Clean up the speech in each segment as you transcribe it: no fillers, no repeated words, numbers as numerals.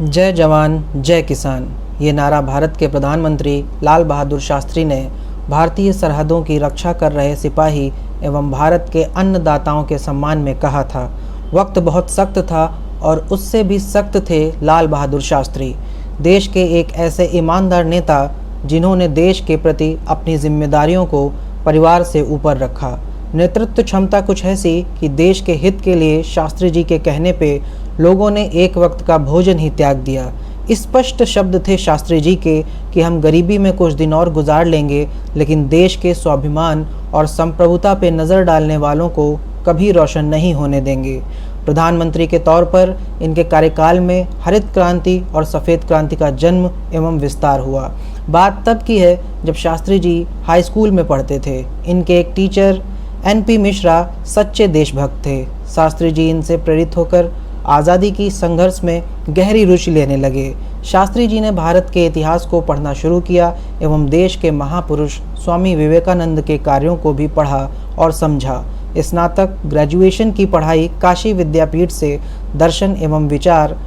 जय जवान जय किसान, ये नारा भारत के प्रधानमंत्री लाल बहादुर शास्त्री ने भारतीय सरहदों की रक्षा कर रहे सिपाही एवं भारत के अन्नदाताओं के सम्मान में कहा था। वक्त बहुत सख्त था और उससे भी सख्त थे लाल बहादुर शास्त्री, देश के एक ऐसे ईमानदार नेता जिन्होंने देश के प्रति अपनी जिम्मेदारियों को परिवार से ऊपर रखा। नेतृत्व क्षमता कुछ ऐसी कि देश के हित के लिए शास्त्री जी के कहने पे लोगों ने एक वक्त का भोजन ही त्याग दिया। स्पष्ट शब्द थे शास्त्री जी के कि हम गरीबी में कुछ दिन और गुजार लेंगे, लेकिन देश के स्वाभिमान और संप्रभुता पे नज़र डालने वालों को कभी रोशन नहीं होने देंगे। प्रधानमंत्री के तौर पर इनके कार्यकाल में हरित क्रांति और सफ़ेद क्रांति का जन्म एवं विस्तार हुआ। बात तब की है जब शास्त्री जी हाई स्कूल में पढ़ते थे। इनके एक टीचर NP मिश्रा सच्चे देशभक्त थे। शास्त्री जी इनसे प्रेरित होकर आज़ादी की संघर्ष में गहरी रुचि लेने लगे। शास्त्री जी ने भारत के इतिहास को पढ़ना शुरू किया एवं देश के महापुरुष स्वामी विवेकानंद के कार्यों को भी पढ़ा और समझा। स्नातक ग्रेजुएशन की पढ़ाई काशी विद्यापीठ से दर्शन एवं विचार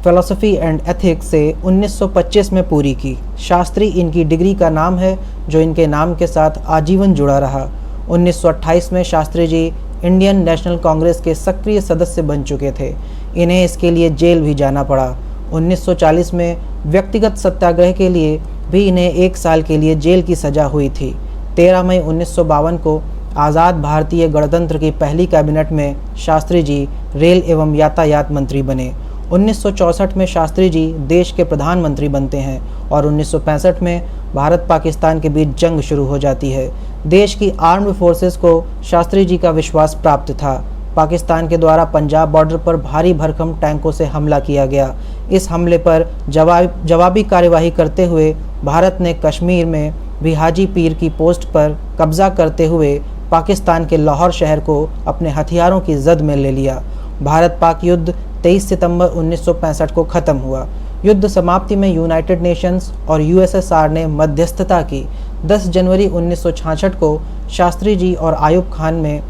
फिलॉसफी एंड एथिक्स से 1925 में पूरी की। शास्त्री इनकी डिग्री का नाम है जो इनके नाम के साथ आजीवन जुड़ा रहा। 1928 में शास्त्री जी इंडियन नेशनल कांग्रेस के सक्रिय सदस्य बन चुके थे। इन्हें इसके लिए जेल भी जाना पड़ा। 1940 में व्यक्तिगत सत्याग्रह के लिए भी इन्हें 1 साल के लिए जेल की सज़ा हुई थी। 13 मई 1952 को आज़ाद भारतीय गणतंत्र की पहली कैबिनेट में शास्त्री जी रेल एवं यातायात मंत्री बने। 1964 में शास्त्री जी देश के प्रधानमंत्री बनते हैं और 1965 में भारत पाकिस्तान के बीच जंग शुरू हो जाती है। देश की आर्म्ड फोर्सेस को शास्त्री जी का विश्वास प्राप्त था। पाकिस्तान के द्वारा पंजाब बॉर्डर पर भारी भरकम टैंकों से हमला किया गया। इस हमले पर जवाबी कार्यवाही करते हुए भारत ने कश्मीर में भी हाजी पीर की पोस्ट पर कब्जा करते हुए पाकिस्तान के लाहौर शहर को अपने हथियारों की जद में ले लिया। भारत पाक युद्ध 23 सितंबर 1965 को ख़त्म हुआ। युद्ध समाप्ति में यूनाइटेड नेशंस और USSR ने मध्यस्थता की। 10 जनवरी 1966 को शास्त्री जी और आयूब खान में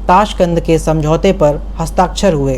ताशकंद के समझौते पर हस्ताक्षर हुए।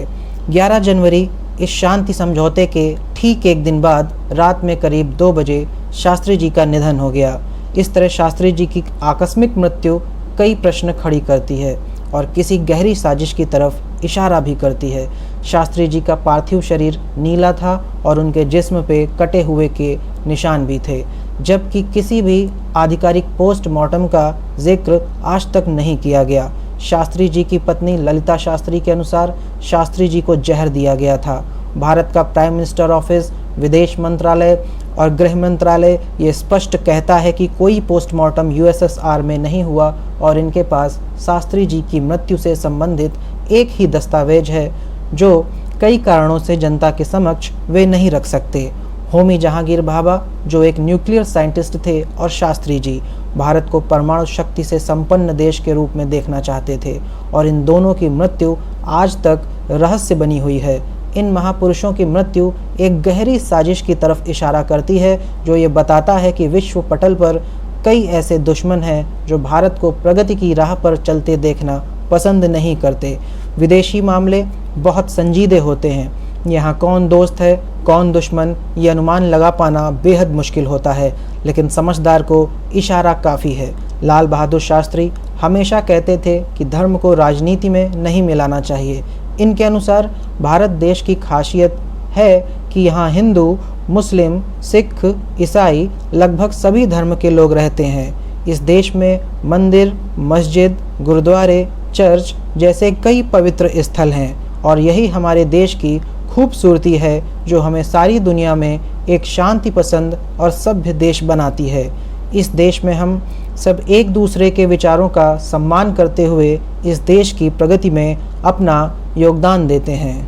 11 जनवरी इस शांति समझौते के ठीक एक दिन बाद रात में करीब 2 बजे शास्त्री जी का निधन हो गया। इस तरह शास्त्री जी की आकस्मिक मृत्यु कई प्रश्न खड़ी करती है और किसी गहरी साजिश की तरफ इशारा भी करती है। शास्त्री जी का पार्थिव शरीर नीला था और उनके जिस्म पे कटे हुए के निशान भी थे, जबकि किसी भी आधिकारिक पोस्टमार्टम का जिक्र आज तक नहीं किया गया। शास्त्री जी की पत्नी ललिता शास्त्री के अनुसार शास्त्री जी को जहर दिया गया था। भारत का प्राइम मिनिस्टर ऑफिस, विदेश मंत्रालय और गृह मंत्रालय ये स्पष्ट कहता है कि कोई पोस्टमार्टम USSR में नहीं हुआ और इनके पास शास्त्री जी की मृत्यु से संबंधित एक ही दस्तावेज है जो कई कारणों से जनता के समक्ष वे नहीं रख सकते। होमी जहांगीर भाभा जो एक न्यूक्लियर साइंटिस्ट थे और शास्त्री जी भारत को परमाणु शक्ति से संपन्न देश के रूप में देखना चाहते थे और इन दोनों की मृत्यु आज तक रहस्य बनी हुई है। इन महापुरुषों की मृत्यु एक गहरी साजिश की तरफ इशारा करती है जो ये बताता है कि विश्व पटल पर कई ऐसे दुश्मन हैं जो भारत को प्रगति की राह पर चलते देखना पसंद नहीं करते। विदेशी मामले बहुत संजीदे होते हैं। यहाँ कौन दोस्त है कौन दुश्मन ये अनुमान लगा पाना बेहद मुश्किल होता है, लेकिन समझदार को इशारा काफ़ी है। लाल बहादुर शास्त्री हमेशा कहते थे कि धर्म को राजनीति में नहीं मिलाना चाहिए। इनके अनुसार भारत देश की खासियत है कि यहाँ हिंदू, मुस्लिम, सिख, ईसाई लगभग सभी धर्म के लोग रहते हैं। इस देश में मंदिर, मस्जिद, गुरुद्वारे, चर्च जैसे कई पवित्र स्थल हैं और यही हमारे देश की खूबसूरती है जो हमें सारी दुनिया में एक शांति पसंद और सभ्य देश बनाती है। इस देश में हम सब एक दूसरे के विचारों का सम्मान करते हुए इस देश की प्रगति में अपना योगदान देते हैं।